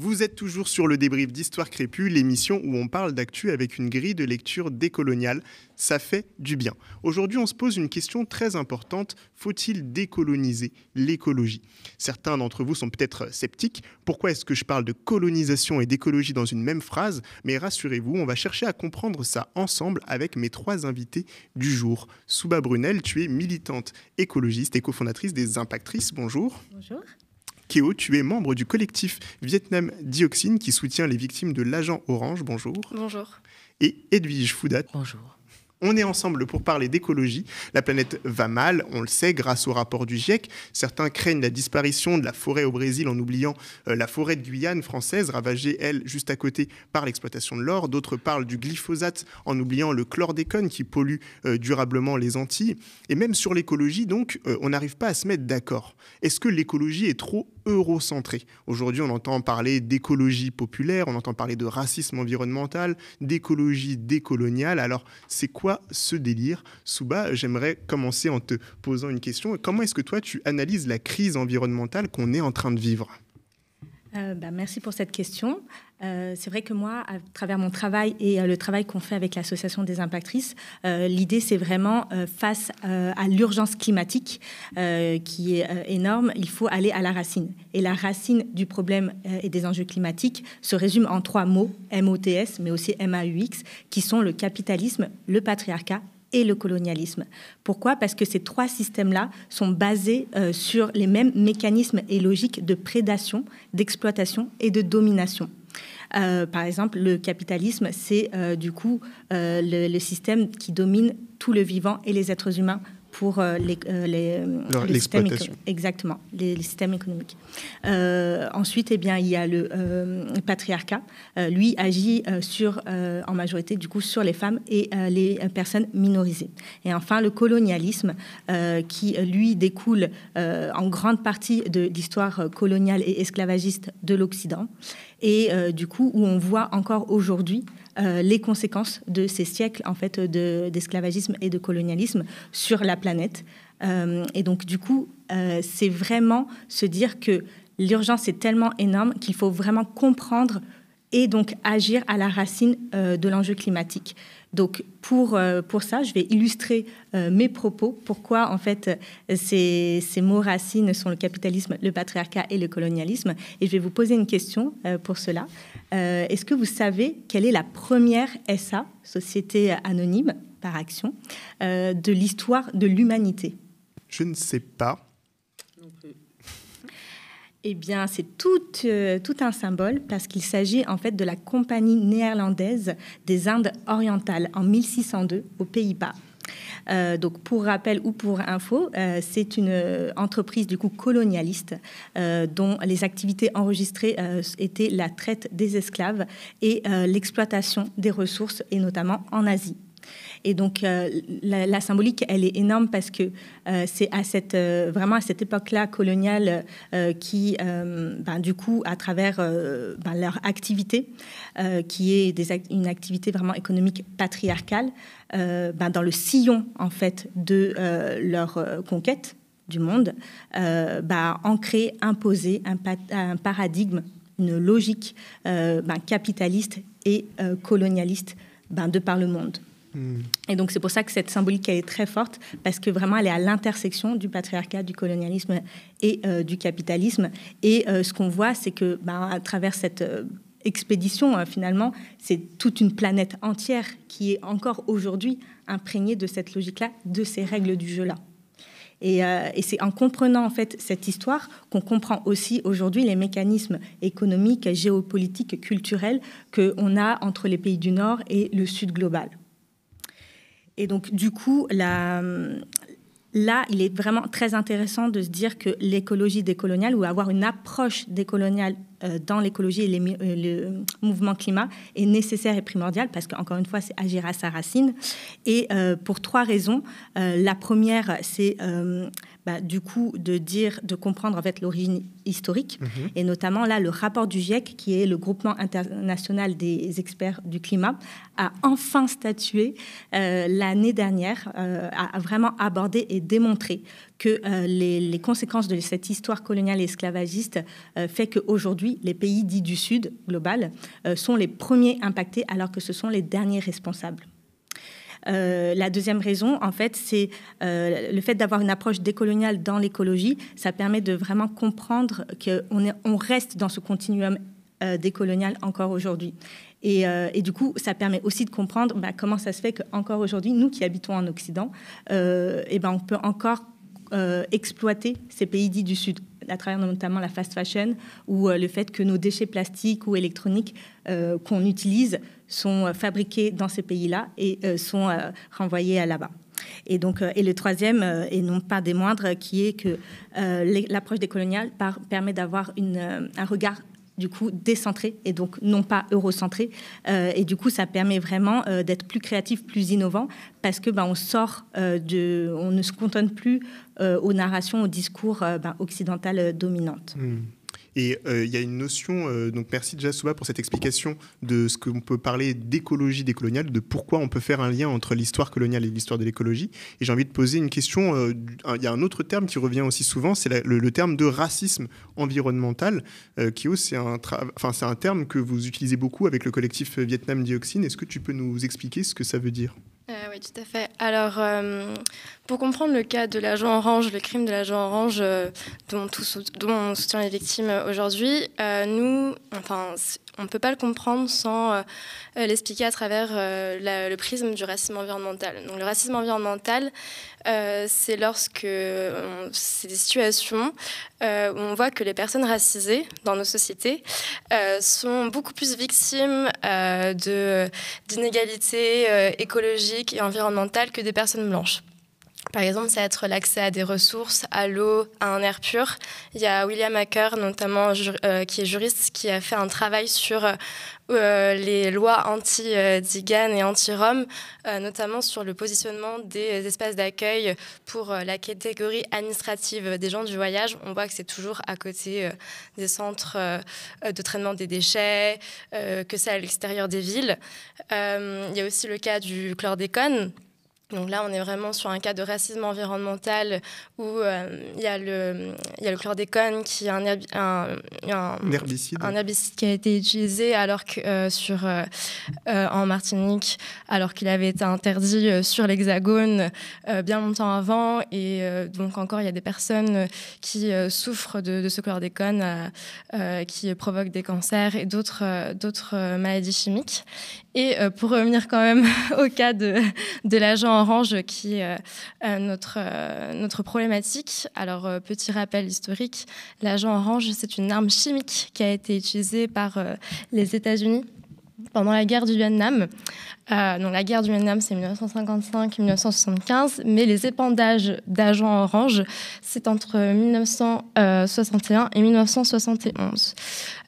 Vous êtes toujours sur le débrief d'Histoire Crépue, l'émission où on parle d'actu avec une grille de lecture décoloniale. Ça fait du bien. Aujourd'hui, on se pose une question très importante. Faut-il décoloniser l'écologie ? Certains d'entre vous sont peut-être sceptiques. Pourquoi est-ce que je parle de colonisation et d'écologie dans une même phrase ? Mais rassurez-vous, on va chercher à comprendre ça ensemble avec mes trois invités du jour. Souba Brunel, tu es militante écologiste et cofondatrice des Impactrices. Bonjour. Bonjour. Kéo, tu es membre du collectif Vietnam Dioxine qui soutient les victimes de l'agent orange. Bonjour. Bonjour. Et Edwige Foudat. Bonjour. On est ensemble pour parler d'écologie. La planète va mal, on le sait, grâce au rapport du GIEC. Certains craignent la disparition de la forêt au Brésil en oubliant la forêt de Guyane française, ravagée, elle, juste à côté par l'exploitation de l'or. D'autres parlent du glyphosate en oubliant le chlordécone qui pollue durablement les Antilles. Et même sur l'écologie, donc, on n'arrive pas à se mettre d'accord. Est-ce que l'écologie est trop eurocentrée ? Aujourd'hui, on entend parler d'écologie populaire, on entend parler de racisme environnemental, d'écologie décoloniale. Alors, c'est quoi ce délire ? Souba, j'aimerais commencer en te posant une question. Comment est-ce que toi, tu analyses la crise environnementale qu'on est en train de vivre ? Merci pour cette question. C'est vrai que moi, à travers mon travail et le travail qu'on fait avec l'association des Impactrices, l'idée, c'est vraiment face à l'urgence climatique qui est énorme, il faut aller à la racine. Et la racine du problème et des enjeux climatiques se résume en trois mots, MOTS, mais aussi MAUX, qui sont le capitalisme, le patriarcat et le colonialisme. Pourquoi ? Parce que ces trois systèmes-là sont basés sur les mêmes mécanismes et logiques de prédation, d'exploitation et de domination. Par exemple, le capitalisme, c'est le système qui domine tout le vivant et les êtres humains pour l'exploitation. Exactement, les systèmes économiques. Ensuite, il y a le patriarcat. Lui agit en majorité sur les femmes et les personnes minorisées. Et enfin, le colonialisme qui, lui, découle en grande partie de l'histoire coloniale et esclavagiste de l'Occident. Et où on voit encore aujourd'hui les conséquences de ces siècles en fait, d'esclavagisme et de colonialisme sur la planète. C'est vraiment se dire que l'urgence est tellement énorme qu'il faut vraiment comprendre et donc agir à la racine de l'enjeu climatique. Donc pour ça, je vais illustrer mes propos. Pourquoi en fait ces mots racines sont le capitalisme, le patriarcat et le colonialisme. Et je vais vous poser une question pour cela. Est-ce que vous savez quelle est la première SA, Société Anonyme par Action, de l'histoire de l'humanité ? Je ne sais pas. Non plus. Eh bien, c'est tout un symbole parce qu'il s'agit en fait de la Compagnie néerlandaise des Indes orientales en 1602 aux Pays-Bas. Donc, pour rappel ou pour info, c'est une entreprise du coup colonialiste dont les activités enregistrées étaient la traite des esclaves et l'exploitation des ressources, et notamment en Asie. Et donc, la symbolique, elle est énorme parce que c'est vraiment à cette époque-là coloniale qui, à travers leur activité, qui est une activité vraiment économique patriarcale, dans le sillon, en fait, de leur conquête du monde, ancrer, imposer un paradigme, une logique capitaliste et colonialiste de par le monde. Et donc, c'est pour ça que cette symbolique, elle est très forte, parce que vraiment, elle est à l'intersection du patriarcat, du colonialisme et du capitalisme. Et ce qu'on voit, c'est que à travers cette expédition, finalement, c'est toute une planète entière qui est encore aujourd'hui imprégnée de cette logique-là, de ces règles du jeu-là. Et c'est en comprenant en fait cette histoire qu'on comprend aussi aujourd'hui les mécanismes économiques, géopolitiques, culturels qu'on a entre les pays du Nord et le Sud global. Et donc, du coup, là, il est vraiment très intéressant de se dire que l'écologie décoloniale ou avoir une approche décoloniale dans l'écologie et le mouvement climat est nécessaire et primordial parce qu'encore une fois, c'est agir à sa racine. Et pour trois raisons. La première, c'est de comprendre en fait l'origine historique et notamment là le rapport du GIEC qui est le groupement international des experts du climat a enfin statué l'année dernière, a vraiment abordé et démontré que les conséquences de cette histoire coloniale et esclavagiste fait qu'aujourd'hui, les pays dits du Sud global sont les premiers impactés alors que ce sont les derniers responsables. La deuxième raison, en fait, c'est le fait d'avoir une approche décoloniale dans l'écologie. Ça permet de vraiment comprendre qu'on reste dans ce continuum décolonial encore aujourd'hui. Et du coup, ça permet aussi de comprendre comment ça se fait qu'encore aujourd'hui, nous qui habitons en Occident, on peut encore exploiter ces pays dits du Sud, à travers notamment la fast fashion ou le fait que nos déchets plastiques ou électroniques qu'on utilise sont fabriqués dans ces pays-là et sont renvoyés à là-bas. Et donc, et le troisième, et non pas des moindres, qui est que l'approche décoloniale permet d'avoir un regard du coup décentré et donc non pas eurocentré, et du coup ça permet vraiment d'être plus créatif, plus innovant, parce que on sort on ne se cantonne plus aux narrations, aux discours occidentales dominantes. Et il y a une notion, donc merci Djassoba pour cette explication de ce qu'on peut parler d'écologie décoloniale, de pourquoi on peut faire un lien entre l'histoire coloniale et l'histoire de l'écologie. Et j'ai envie de poser une question, il y a un autre terme qui revient aussi souvent, c'est le terme de racisme environnemental. Kyo, c'est un terme que vous utilisez beaucoup avec le collectif Vietnam Dioxine. Est-ce que tu peux nous expliquer ce que ça veut dire ? Oui, tout à fait. Alors, pour comprendre le cas de l'agent orange, le crime de l'agent orange dont on soutient les victimes aujourd'hui, on ne peut pas le comprendre sans l'expliquer à travers le prisme du racisme environnemental. Donc, le racisme environnemental, c'est lorsque c'est des situations où on voit que les personnes racisées dans nos sociétés sont beaucoup plus victimes d'inégalités écologiques et environnementales que des personnes blanches. Par exemple, ça va être l'accès à des ressources, à l'eau, à un air pur. Il y a William Hacker, notamment, qui est juriste, qui a fait un travail sur les lois anti-Digan et anti-Rom, notamment sur le positionnement des espaces d'accueil pour la catégorie administrative des gens du voyage. On voit que c'est toujours à côté des centres de traitement des déchets, que c'est à l'extérieur des villes. Il y a aussi le cas du chlordécone. Donc là, on est vraiment sur un cas de racisme environnemental où il y a le chlordécone qui est un herbicide qui a été utilisé alors que, en Martinique, alors qu'il avait été interdit sur l'Hexagone bien longtemps avant. Et donc encore, il y a des personnes qui souffrent de ce chlordécone qui provoque des cancers et d'autres maladies chimiques. Et pour revenir quand même au cas de l'agent orange qui est notre problématique. Alors, petit rappel historique, l'agent orange, c'est une arme chimique qui a été utilisée par les États-Unis pendant la guerre du Vietnam. Donc la guerre du Vietnam, c'est 1965-1975, mais les épandages d'agents orange, c'est entre 1961 et 1971.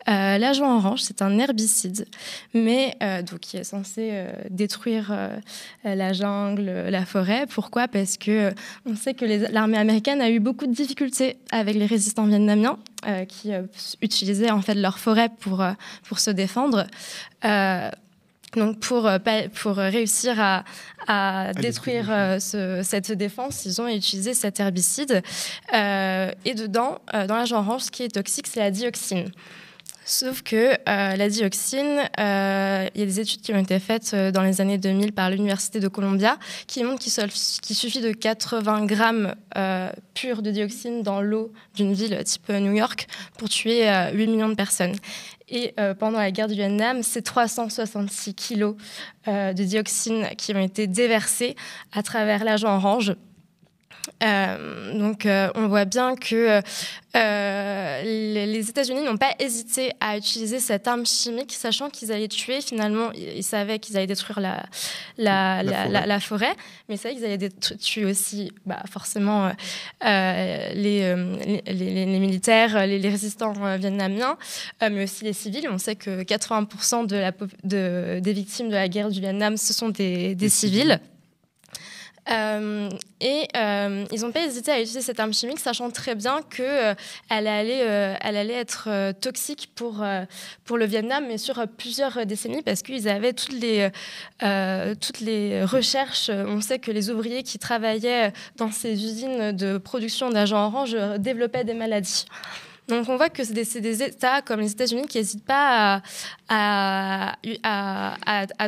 L'agent orange, c'est un herbicide, mais donc, qui est censé détruire la jungle, la forêt. Pourquoi ? Parce que on sait que l'armée américaine a eu beaucoup de difficultés avec les résistants vietnamiens qui utilisaient en fait leur forêt pour se défendre. Donc pour réussir à détruire cette défense, ils ont utilisé cet herbicide. Et dedans, dans l'agent orange, ce qui est toxique, c'est la dioxine. Sauf que la dioxine, il y a des études qui ont été faites dans les années 2000 par l'Université de Columbia qui montrent qu'il suffit de 80 grammes purs de dioxine dans l'eau d'une ville type New York pour tuer 8 millions de personnes. Et pendant la guerre du Vietnam, c'est 366 kilos de dioxine qui ont été déversés à travers l'agent orange. Donc on voit bien que les États-Unis n'ont pas hésité à utiliser cette arme chimique, sachant qu'ils allaient tuer, finalement, ils savaient qu'ils allaient détruire la forêt, mais ils savaient qu'ils allaient tuer aussi forcément les militaires, les résistants vietnamiens, mais aussi les civils. On sait que 80% des victimes de la guerre du Vietnam, ce sont des civils. Ils n'ont pas hésité à utiliser cette arme chimique, sachant très bien qu'elle allait être toxique pour le Vietnam, mais sur plusieurs décennies, parce qu'ils avaient toutes les recherches. On sait que les ouvriers qui travaillaient dans ces usines de production d'agents orange développaient des maladies. Donc on voit que c'est des États comme les États-Unis qui n'hésitent pas à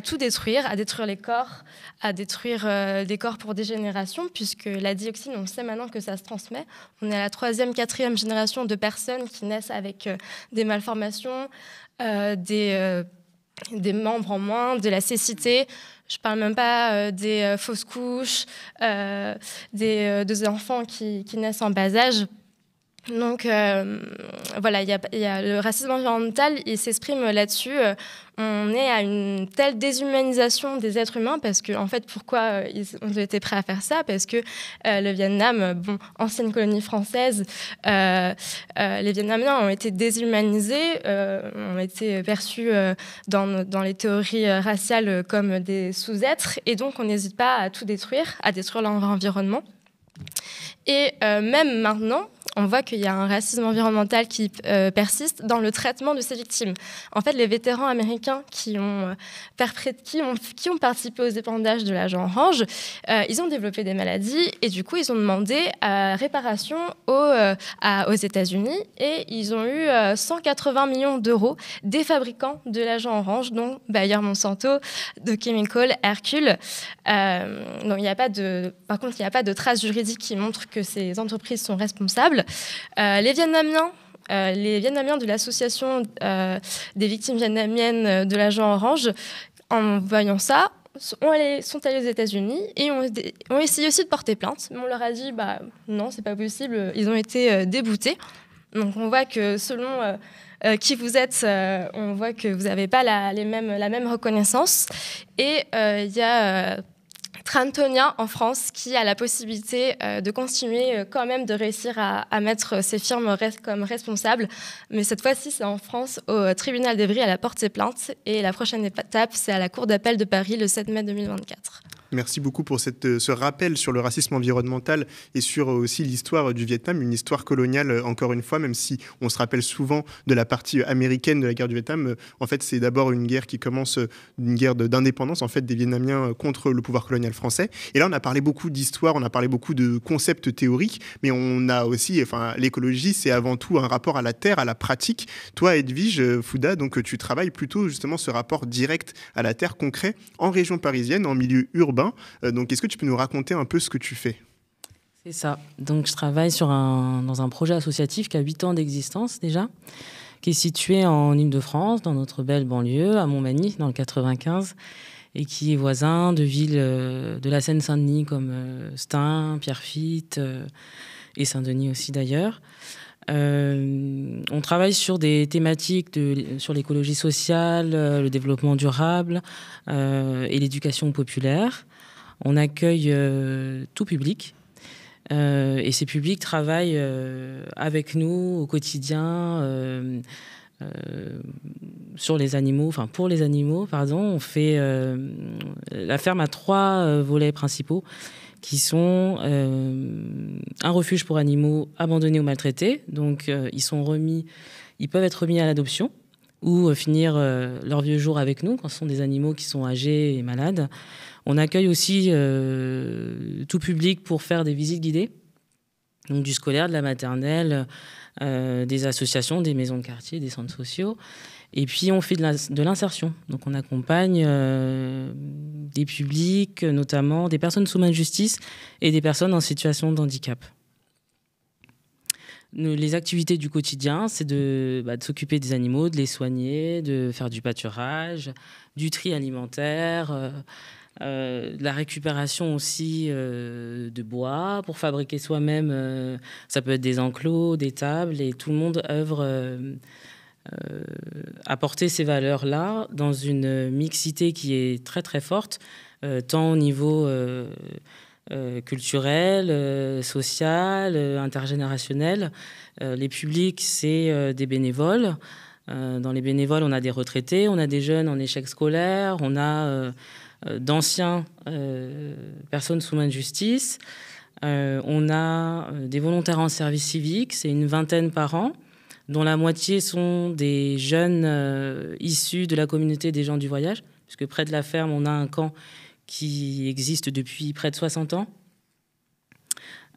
tout détruire, à détruire les corps, à détruire des corps pour des générations, puisque la dioxine, on sait maintenant que ça se transmet. On est à la 3e, 4e génération de personnes qui naissent avec des malformations, des membres en moins, de la cécité. Je ne parle même pas des fausses couches, des enfants qui naissent en bas âge. Donc voilà, il y a le racisme environnemental, il s'exprime là-dessus. On est à une telle déshumanisation des êtres humains parce que, en fait, pourquoi ils ont été prêts à faire ça? Parce que le Vietnam, ancienne colonie française, les Vietnamiens ont été déshumanisés, ont été perçus dans les théories raciales comme des sous-êtres, et donc on n'hésite pas à tout détruire, à détruire leur environnement. Et même maintenant, on voit qu'il y a un racisme environnemental qui persiste dans le traitement de ces victimes. En fait, les vétérans américains qui ont participé aux épandages de l'agent orange, ils ont développé des maladies et du coup, ils ont demandé réparation aux États-Unis et ils ont eu 180 millions d'euros des fabricants de l'agent orange, dont Bayer Monsanto, de Chemical, Hercule. Donc, par contre, il n'y a pas de traces juridiques qui montrent que ces entreprises sont responsables. Les Vietnamiens de l'association des victimes vietnamiennes de l'agent orange, en voyant ça, sont allés aux États-Unis et ont essayé aussi de porter plainte. Mais on leur a dit non, c'est pas possible. Ils ont été déboutés. Donc on voit que selon qui vous êtes, on voit que vous n'avez pas la même reconnaissance. Et il y a Trantonia en France qui a la possibilité de continuer quand même de réussir à mettre ces firmes comme responsables. Mais cette fois-ci, c'est en France, au tribunal d'Evry, elle a porté plainte. Et la prochaine étape, c'est à la Cour d'appel de Paris le 7 mai 2024. Merci beaucoup pour ce rappel sur le racisme environnemental et sur aussi l'histoire du Vietnam, une histoire coloniale, encore une fois, même si on se rappelle souvent de la partie américaine de la guerre du Vietnam. En fait, c'est d'abord une guerre qui commence, une guerre d'indépendance en fait, des Vietnamiens contre le pouvoir colonial français. Et là, on a parlé beaucoup d'histoire, on a parlé beaucoup de concepts théoriques, mais on a aussi, l'écologie, c'est avant tout un rapport à la terre, à la pratique. Toi, Edwige Fouda, donc tu travailles plutôt justement ce rapport direct à la terre, concret, en région parisienne, en milieu urbain. Donc, est-ce que tu peux nous raconter un peu ce que tu fais ? C'est ça. Donc, je travaille dans un projet associatif qui a 8 ans d'existence déjà, qui est situé en Île-de-France, dans notre belle banlieue, à Montmagny, dans le 95, et qui est voisin de villes de la Seine-Saint-Denis comme Stein, Pierrefitte et Saint-Denis aussi d'ailleurs. On travaille sur des thématiques sur l'écologie sociale, le développement durable et l'éducation populaire. On accueille tout public et ces publics travaillent avec nous au quotidien pour les animaux. On fait la ferme a 3 volets principaux qui sont un refuge pour animaux abandonnés ou maltraités. Donc, ils peuvent être remis à l'adoption ou finir leurs vieux jours avec nous quand ce sont des animaux qui sont âgés et malades. On accueille aussi tout public pour faire des visites guidées, donc du scolaire, de la maternelle, des associations, des maisons de quartier, des centres sociaux. Et puis, on fait de l'insertion. Donc, on accompagne des publics, notamment des personnes sous main de justice et des personnes en situation de handicap. Les activités du quotidien, c'est de s'occuper des animaux, de les soigner, de faire du pâturage, du tri alimentaire, de la récupération aussi de bois pour fabriquer soi-même. Ça peut être des enclos, des tables, et tout le monde œuvre à porter ces valeurs-là dans une mixité qui est très très forte, tant au niveau culturel, social, intergénérationnel. Les publics, c'est des bénévoles. Dans les bénévoles, on a des retraités, on a des jeunes en échec scolaire, on a d'anciens personnes sous main de justice. On a des volontaires en service civique, c'est une vingtaine par an, dont la moitié sont des jeunes issus de la communauté des gens du voyage, puisque près de la ferme, on a un camp qui existe depuis près de 60 ans.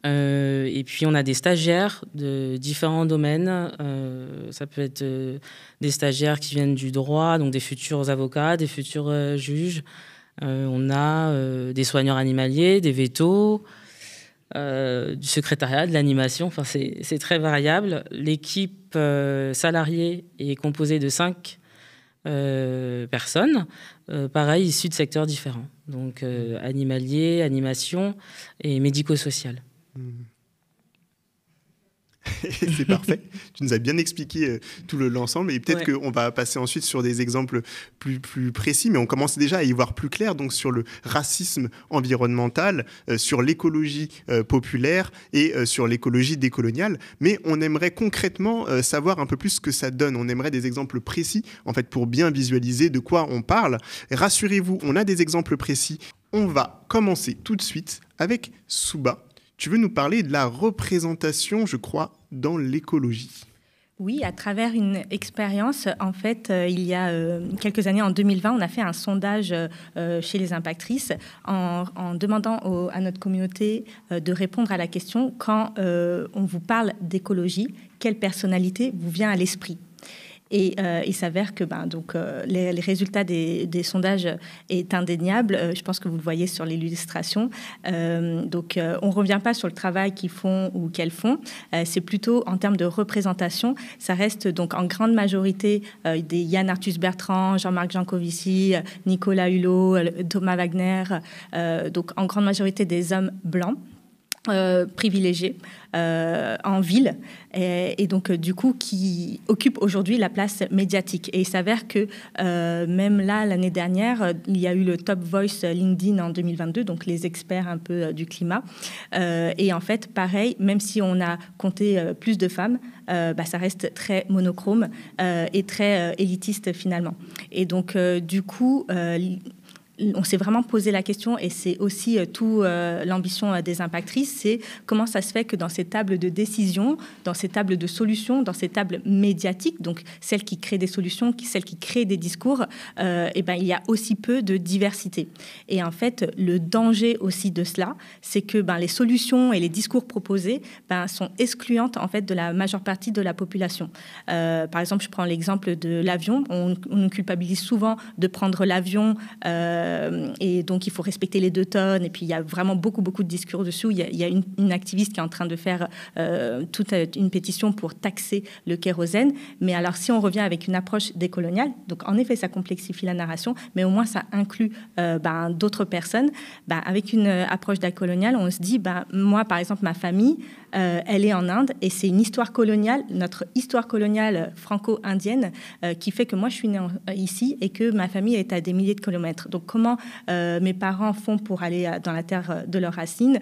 Et puis, on a des stagiaires de différents domaines. Ça peut être des stagiaires qui viennent du droit, donc des futurs avocats, des futurs juges. On a des soigneurs animaliers, des vétos, du secrétariat, de l'animation. Enfin, c'est très variable. L'équipe salariée est composée de 5 personnes, pareil, issues de secteurs différents. Donc, animalier, animation et médico-social. C'est parfait. Tu nous as bien expliqué tout l'ensemble et peut-être qu'on va passer ensuite sur des exemples plus précis, mais on commence déjà à y voir plus clair, donc sur le racisme environnemental, sur l'écologie populaire et sur l'écologie décoloniale. Mais on aimerait concrètement savoir un peu plus ce que ça donne. On aimerait des exemples précis, en fait, pour bien visualiser de quoi on parle. Rassurez-vous, on a des exemples précis. On va commencer tout de suite avec Souba. Tu veux nous parler de la représentation, je crois, dans l'écologie. Oui, à travers une expérience, en fait, il y a quelques années, en 2020, on a fait un sondage chez les impactrices en demandant à notre communauté de répondre à la question quand on vous parle d'écologie, quelle personnalité vous vient à l'esprit ? Et il s'avère que les résultats des sondages est indéniable. Je pense que vous le voyez sur l'illustration. On ne revient pas sur le travail qu'ils font ou qu'elles font. C'est plutôt en termes de représentation. Ça reste donc en grande majorité des Yann Arthus Bertrand, Jean-Marc Jancovici, Nicolas Hulot, Thomas Wagner. Donc en grande majorité des hommes blancs. Privilégiés en ville et donc du coup qui occupent aujourd'hui la place médiatique. Et il s'avère que même là, l'année dernière, il y a eu le Top Voice LinkedIn en 2022, donc les experts un peu du climat. Et en fait, pareil, même si on a compté plus de femmes, ça reste très monochrome et très élitiste finalement. Et donc du coup... on s'est vraiment posé la question, et c'est aussi tout l'ambition des impactrices, c'est comment ça se fait que dans ces tables de décision, dans ces tables de solutions, dans ces tables médiatiques, donc celles qui créent des solutions, celles qui créent des discours, il y a aussi peu de diversité. Et en fait, le danger aussi de cela, c'est que les solutions et les discours proposés sont excluantes en fait de la majeure partie de la population. Par exemple, je prends l'exemple de l'avion. On nous culpabilise souvent de prendre l'avion et donc il faut respecter les 2 tonnes, et puis il y a vraiment beaucoup de discours dessus. Il y a une activiste qui est en train de faire toute une pétition pour taxer le kérosène. Mais alors si on revient avec une approche décoloniale, donc en effet ça complexifie la narration, mais au moins ça inclut d'autres personnes. Avec une approche décoloniale, on se dit moi par exemple ma famille elle est en Inde, et c'est une histoire coloniale, notre histoire coloniale franco-indienne qui fait que moi je suis née ici et que ma famille est à des milliers de kilomètres. Donc comment mes parents font pour aller dans la terre de leurs racines,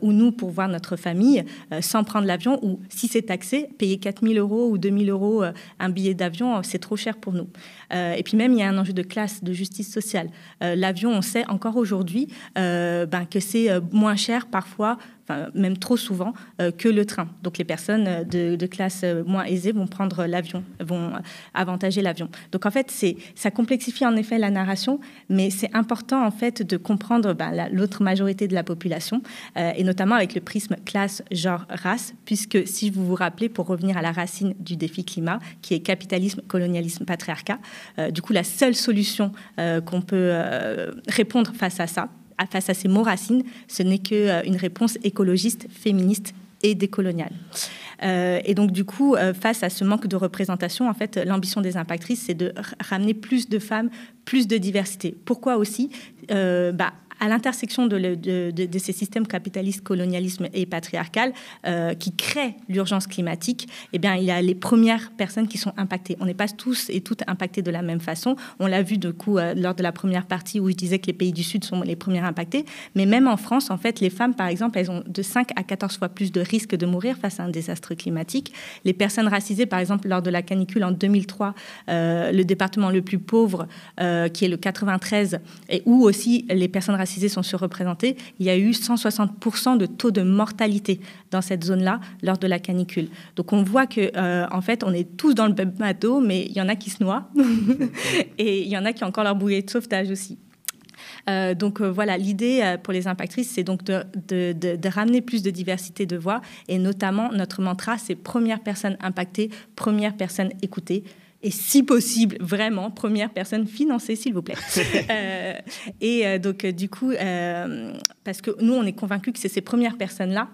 ou nous pour voir notre famille sans prendre l'avion, ou si c'est taxé, payer 4 000 € ou 2 000 € un billet d'avion, c'est trop cher pour nous. Et puis même il y a un enjeu de classe, de justice sociale. L'avion, on sait encore aujourd'hui que c'est moins cher parfois, même trop souvent, que le train. Donc les personnes de classe moins aisée vont prendre l'avion, vont avantager l'avion. Donc en fait, ça complexifie en effet la narration, mais c'est important en fait de comprendre l'autre majorité de la population, et notamment avec le prisme classe, genre, race, puisque si vous vous rappelez, pour revenir à la racine du défi climat, qui est capitalisme, colonialisme, patriarcat, du coup la seule solution qu'on peut répondre face à ces mots racines, ce n'est qu'une réponse écologiste, féministe et décoloniale. Et donc, du coup, face à ce manque de représentation, en fait, l'ambition des impactrices, c'est de ramener plus de femmes, plus de diversité. Pourquoi aussi à l'intersection de ces systèmes capitalistes, colonialisme et patriarcal qui créent l'urgence climatique, eh bien, il y a les premières personnes qui sont impactées. On n'est pas tous et toutes impactés de la même façon. On l'a vu du coup lors de la première partie où je disais que les pays du Sud sont les premiers impactés. Mais même en France, en fait, les femmes, par exemple, elles ont de 5 à 14 fois plus de risques de mourir face à un désastre climatique. Les personnes racisées, par exemple, lors de la canicule en 2003, le département le plus pauvre, qui est le 93, et où aussi les personnes racisées sont surreprésentées, il y a eu 160% de taux de mortalité dans cette zone-là lors de la canicule. Donc on voit que, en fait, on est tous dans le même bateau, mais il y en a qui se noient et il y en a qui ont encore leur bouée de sauvetage aussi. Donc voilà, l'idée pour les impactrices, c'est donc de ramener plus de diversité de voix, et notamment notre mantra, c'est première personne impactée, première personne écoutée. Et si possible, vraiment, première personne financée, s'il vous plaît. Donc, du coup, parce que nous, on est convaincus que c'est ces premières personnes-là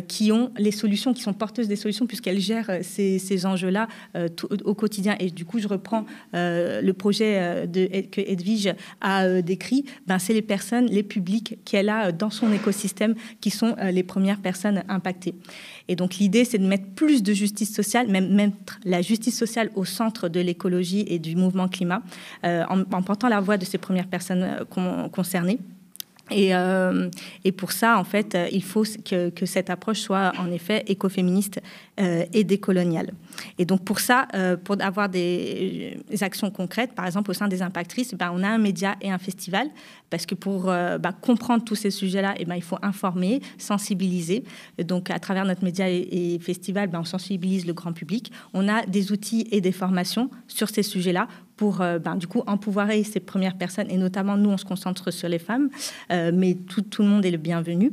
qui ont les solutions, qui sont porteuses des solutions, puisqu'elles gèrent ces enjeux-là au quotidien. Et du coup, je reprends le projet que Edwige a décrit. C'est les personnes, les publics qu'elle a dans son écosystème qui sont les premières personnes impactées. Et donc, l'idée, c'est de mettre plus de justice sociale, même mettre la justice sociale au centre de l'écologie et du mouvement climat, en portant la voix de ces premières personnes concernées. Et pour ça, en fait, il faut que cette approche soit en effet écoféministe et décoloniale. Et donc pour ça, pour avoir des actions concrètes, par exemple au sein des impactrices, on a un média et un festival, parce que pour comprendre tous ces sujets-là, il faut informer, sensibiliser. Et donc à travers notre média et festival, on sensibilise le grand public. On a des outils et des formations sur ces sujets-là pour du coup empouvoirer ces premières personnes, et notamment nous on se concentre sur les femmes, mais tout le monde est le bienvenu,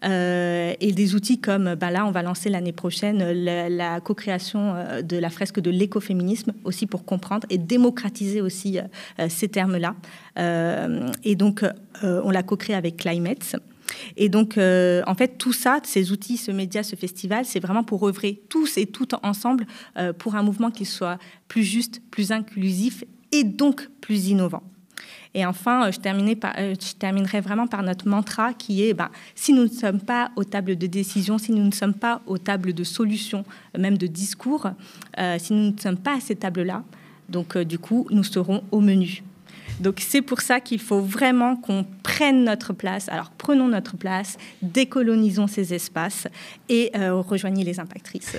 et des outils comme là on va lancer l'année prochaine la co-création de la fresque de l'écoféminisme, aussi pour comprendre et démocratiser aussi ces termes-là, et donc on l'a co-créé avec Climate. Et donc, en fait, tout ça, ces outils, ce média, ce festival, c'est vraiment pour œuvrer tous et toutes ensemble pour un mouvement qui soit plus juste, plus inclusif et donc plus innovant. Et enfin, je terminerai vraiment par notre mantra qui est si nous ne sommes pas aux tables de décision, si nous ne sommes pas aux tables de solutions, même de discours, si nous ne sommes pas à ces tables-là, donc du coup, nous serons au menu. Donc c'est pour ça qu'il faut vraiment qu'on prenne notre place. Alors prenons notre place, décolonisons ces espaces et rejoignez les impactrices.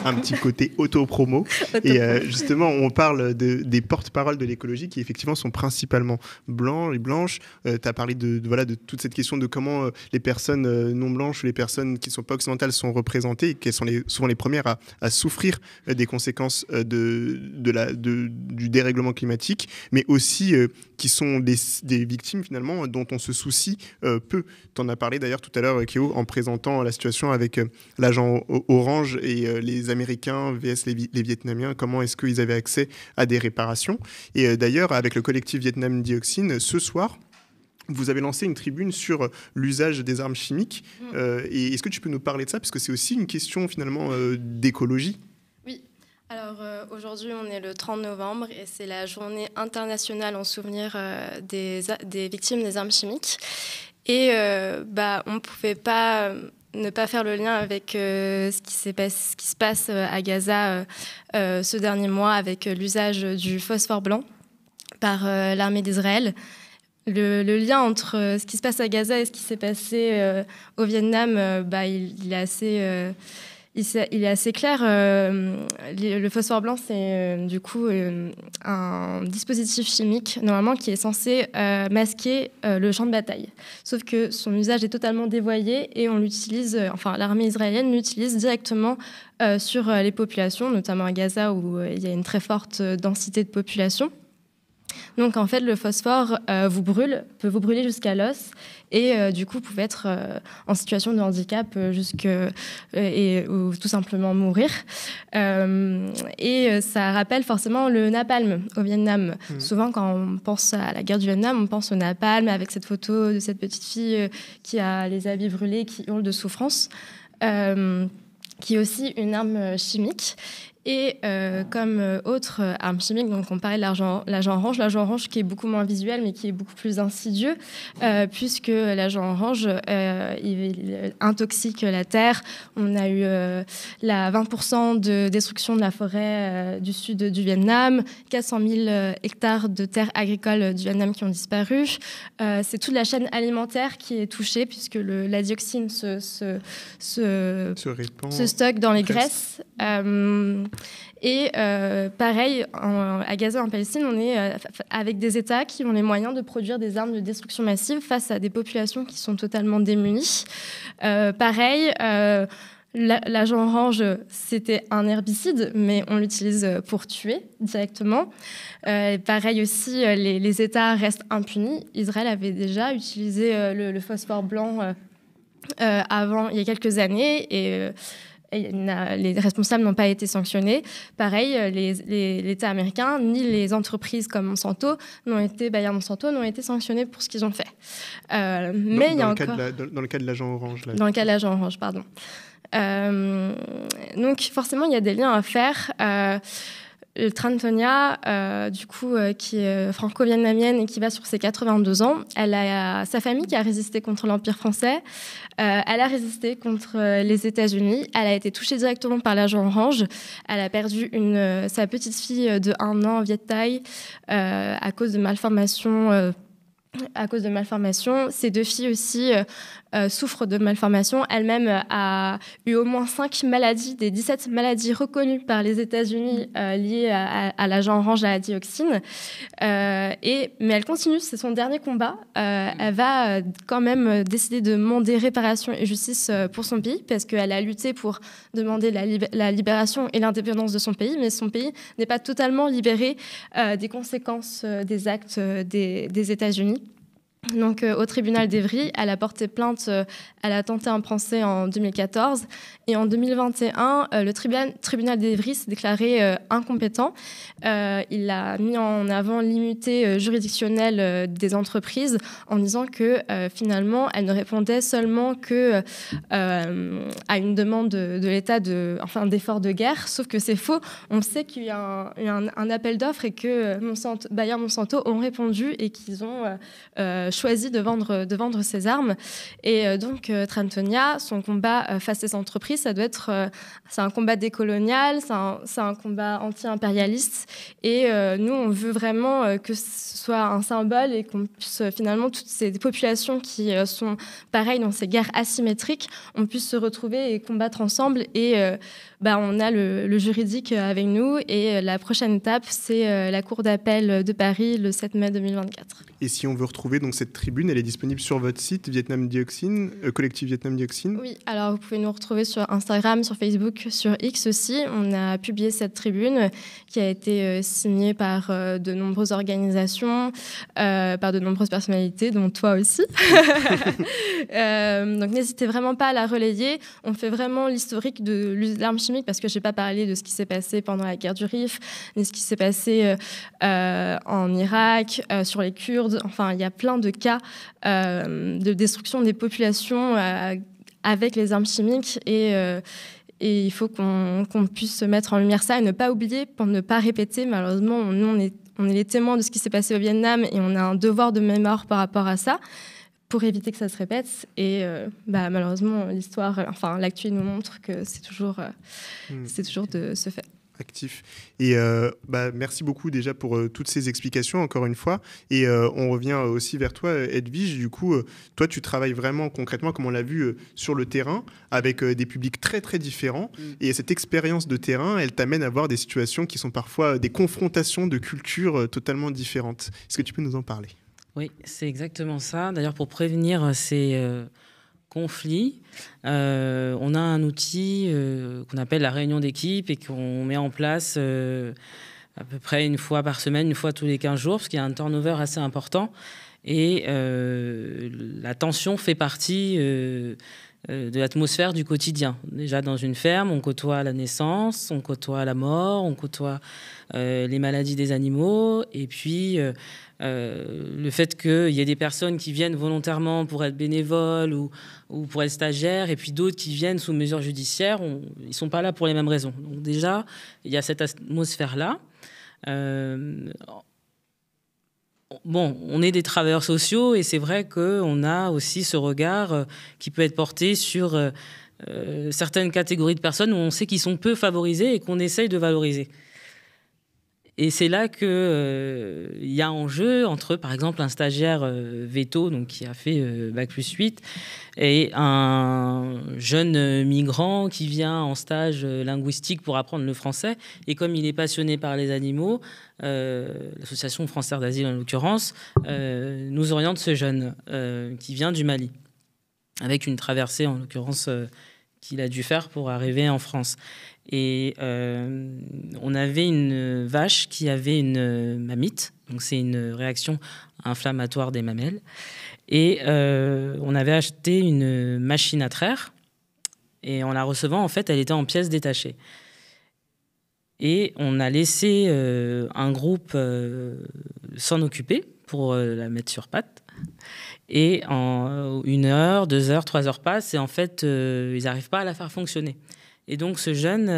Un petit côté auto-promo. Et justement, on parle des porte-paroles de l'écologie qui effectivement sont principalement blancs et blanches. Tu as parlé de toute cette question de comment les personnes non blanches ou les personnes qui ne sont pas occidentales sont représentées et qu'elles sont souvent les premières à souffrir des conséquences du dérèglement climatique, mais aussi qui sont des victimes finalement dont on se soucie peu. Tu en as parlé d'ailleurs tout à l'heure, Kéo, en présentant la situation avec l'agent orange et les Américains vs les Vietnamiens, comment est-ce qu'ils avaient accès à des réparations. Et d'ailleurs, avec le collectif Vietnam Dioxine, ce soir, vous avez lancé une tribune sur l'usage des armes chimiques. Et est-ce que tu peux nous parler de ça, parce que c'est aussi une question finalement d'écologie? Alors aujourd'hui, on est le 30 novembre et c'est la journée internationale en souvenir des victimes des armes chimiques. Et on ne pouvait pas ne pas faire le lien avec ce qui se passe à Gaza ce dernier mois avec l'usage du phosphore blanc par l'armée d'Israël. Le lien entre ce qui se passe à Gaza et ce qui s'est passé au Vietnam, il est assez clair. Le phosphore blanc, c'est du coup un dispositif chimique normalement qui est censé masquer le champ de bataille. Sauf que son usage est totalement dévoyé et on l'utilise, l'armée israélienne l'utilise directement sur les populations, notamment à Gaza où il y a une très forte densité de population. Donc en fait, le phosphore peut vous brûler jusqu'à l'os et du coup, vous pouvez être en situation de handicap ou tout simplement mourir. Et ça rappelle forcément le napalm au Vietnam. Souvent, quand on pense à la guerre du Vietnam, on pense au napalm avec cette photo de cette petite fille qui a les habits brûlés, qui hurle de souffrance, qui est aussi une arme chimique. Et comme autre arme chimique, donc on parlait de l'agent orange qui est beaucoup moins visuel mais qui est beaucoup plus insidieux puisque l'agent orange il intoxique la terre. On a eu la 20% de destruction de la forêt du sud du Vietnam, 400 000 hectares de terres agricoles du Vietnam qui ont disparu. C'est toute la chaîne alimentaire qui est touchée puisque la dioxine se stocke dans les graisses. Et pareil, à Gaza, en Palestine, on est avec des États qui ont les moyens de produire des armes de destruction massive face à des populations qui sont totalement démunies. Pareil, l'agent orange, c'était un herbicide, mais on l'utilise pour tuer directement. Pareil aussi, les États restent impunis. Israël avait déjà utilisé le phosphore blanc avant, il y a quelques années, et les responsables n'ont pas été sanctionnés. Pareil, l'État américain ni les entreprises comme Monsanto Bayer Monsanto n'ont été sanctionnés pour ce qu'ils ont fait. Mais il y a encore... Dans le cas de l'agent orange. Dans le cas de l'agent orange, pardon. Donc forcément, il y a des liens à faire. Trantonia, qui est franco-vietnamienne et qui va sur ses 82 ans, elle a sa famille qui a résisté contre l'Empire français, elle a résisté contre les États-Unis, elle a été touchée directement par l'agent orange, elle a perdu sa petite fille de 1 an, Viet Thai, à cause de malformations. Ces 2 filles aussi souffrent de malformations. Elle-même a eu au moins 5 maladies, des 17 maladies reconnues par les États-Unis liées à l'agent orange, à la dioxine. Mais elle continue, c'est son dernier combat. Elle va quand même décider de demander réparation et justice pour son pays, parce qu'elle a lutté pour demander la libération et l'indépendance de son pays, mais son pays n'est pas totalement libéré des conséquences des actes des États-Unis. Donc, au tribunal d'Evry, elle a porté plainte, elle a tenté un procès en 2014. Et en 2021, le tribunal d'Evry s'est déclaré incompétent. Il a mis en avant l'immunité juridictionnelle des entreprises en disant que finalement, elle ne répondait seulement que à une demande de l'État d'effort de guerre. Sauf que c'est faux. On sait qu'il y a eu un appel d'offres et que Bayer Monsanto ont répondu et qu'ils ont choisi de vendre ses armes. Et donc, Trantonia, son combat face à ces entreprises, c'est un combat décolonial, c'est un combat anti-impérialiste. Et nous, on veut vraiment que ce soit un symbole et qu'on puisse finalement, toutes ces populations qui sont pareilles dans ces guerres asymétriques, on puisse se retrouver et combattre ensemble. Et on a le juridique avec nous. Et la prochaine étape, c'est la Cour d'appel de Paris le 7 mai 2024. Et si on veut retrouver donc, cette tribune, elle est disponible sur votre site Vietnam Dioxine, Collectif Vietnam Dioxine. Oui, alors vous pouvez nous retrouver sur Instagram, sur Facebook, sur X aussi. On a publié cette tribune qui a été signée par de nombreuses organisations, par de nombreuses personnalités, dont toi aussi. Donc n'hésitez vraiment pas à la relayer. On fait vraiment l'historique de l'arme chimique parce que je n'ai pas parlé de ce qui s'est passé pendant la guerre du Rif, ni ce qui s'est passé en Irak, sur les Kurdes. Enfin, il y a plein de cas de destruction des populations avec les armes chimiques et il faut qu'on puisse mettre en lumière ça et ne pas oublier pour ne pas répéter. Malheureusement, nous, on est les témoins de ce qui s'est passé au Vietnam et on a un devoir de mémoire par rapport à ça pour éviter que ça se répète. Et malheureusement, l'actu nous montre que c'est toujours de ce fait. Actif. Et merci beaucoup déjà pour toutes ces explications, encore une fois. Et on revient aussi vers toi, Edwige. Du coup, toi, tu travailles vraiment concrètement, comme on l'a vu, sur le terrain, avec des publics très, très différents. Et cette expérience de terrain, elle t'amène à voir des situations qui sont parfois des confrontations de cultures totalement différentes. Est-ce que tu peux nous en parler ? Oui, c'est exactement ça. D'ailleurs, pour prévenir ces conflits, on a un outil qu'on appelle la réunion d'équipe et qu'on met en place à peu près une fois par semaine, une fois tous les 15 jours, parce qu'il y a un turnover assez important. Et la tension fait partie de l'atmosphère du quotidien. Déjà, dans une ferme, on côtoie la naissance, on côtoie la mort, on côtoie les maladies des animaux. Et puis, le fait qu'il y ait des personnes qui viennent volontairement pour être bénévoles ou pour être stagiaires, et puis d'autres qui viennent sous mesure judiciaire, ils ne sont pas là pour les mêmes raisons. Donc déjà, il y a cette atmosphère-là. Bon, on est des travailleurs sociaux et c'est vrai qu'on a aussi ce regard qui peut être porté sur certaines catégories de personnes où on sait qu'ils sont peu favorisés et qu'on essaye de valoriser. Et c'est là qu'il y a en jeu entre, par exemple, un stagiaire veto, donc qui a fait Bac+8, et un jeune migrant qui vient en stage linguistique pour apprendre le français. Et comme il est passionné par les animaux, l'association Française d'Asile, en l'occurrence, nous oriente ce jeune qui vient du Mali, avec une traversée, en l'occurrence, qu'il a dû faire pour arriver en France. Et on avait une vache qui avait une mamite, donc c'est une réaction inflammatoire des mamelles. Et on avait acheté une machine à traire, et en la recevant, en fait, elle était en pièces détachées. Et on a laissé un groupe s'en occuper pour la mettre sur pattes. Et en 1 heure, 2 heures, 3 heures passent, et en fait, ils n'arrivent pas à la faire fonctionner. Et donc, ce jeune,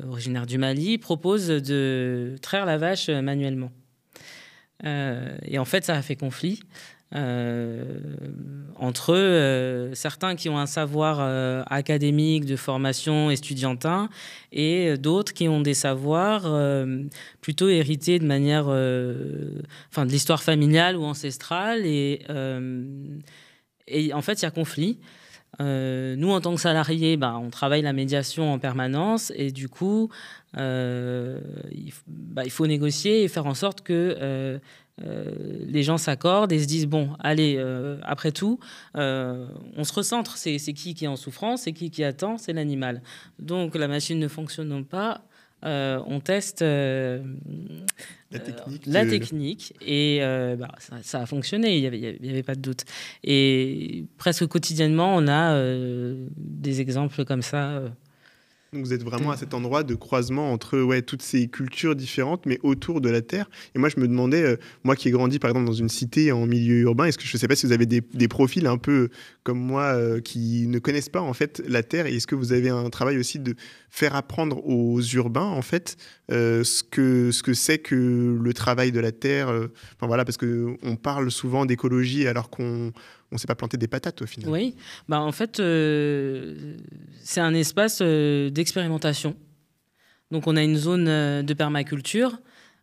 originaire du Mali, propose de traire la vache manuellement. Et en fait, ça a fait conflit entre certains qui ont un savoir académique, de formation estudiantin, et d'autres qui ont des savoirs plutôt hérités de manière, de l'histoire familiale ou ancestrale. Et en fait, il y a conflit. Nous, en tant que salariés, on travaille la médiation en permanence et du coup, il faut négocier et faire en sorte que les gens s'accordent et se disent, bon, allez, après tout, on se recentre. C'est qui est en souffrance, c'est qui attend, c'est l'animal. Donc, la machine ne fonctionnant pas, on teste la technique et ça a fonctionné, il y avait pas de doute. Et presque quotidiennement, on a des exemples comme ça. Donc vous êtes vraiment à cet endroit de croisement entre toutes ces cultures différentes, mais autour de la terre. Et moi, je me demandais, moi qui ai grandi par exemple dans une cité en milieu urbain, est-ce que je ne sais pas si vous avez des profils un peu comme moi qui ne connaissent pas en fait la terre, et est-ce que vous avez un travail aussi de faire apprendre aux urbains en fait ce que c'est que le travail de la terre, parce que on parle souvent d'écologie alors qu'on ne s'est pas planté des patates au final. Oui, en fait, c'est un espace d'expérimentation. Donc, on a une zone de permaculture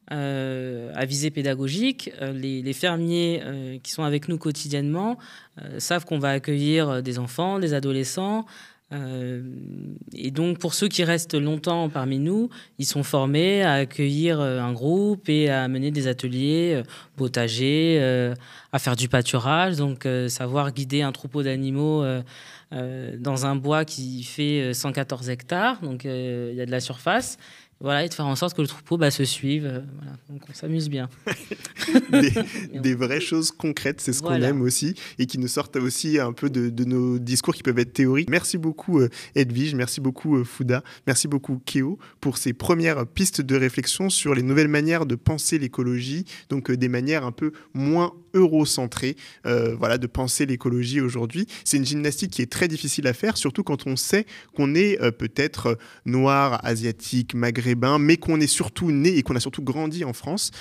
à visée pédagogique. Les fermiers qui sont avec nous quotidiennement savent qu'on va accueillir des enfants, des adolescents. Et donc, pour ceux qui restent longtemps parmi nous, ils sont formés à accueillir un groupe et à mener des ateliers potager, à faire du pâturage, donc savoir guider un troupeau d'animaux dans un bois qui fait 114 hectares, donc il y a de la surface. Voilà, et de faire en sorte que le troupeau se suive. Voilà. Donc on s'amuse bien. des vraies choses concrètes, c'est ce qu'on aime aussi, et qui nous sortent aussi un peu de nos discours qui peuvent être théoriques. Merci beaucoup Edwige, merci beaucoup Fouda, merci beaucoup Kéo pour ces premières pistes de réflexion sur les nouvelles manières de penser l'écologie, donc des manières un peu moins eurocentrées, de penser l'écologie aujourd'hui. C'est une gymnastique qui est très difficile à faire, surtout quand on sait qu'on est peut-être noir, asiatique, maghrébin, mais qu'on est surtout né et qu'on a surtout grandi en France.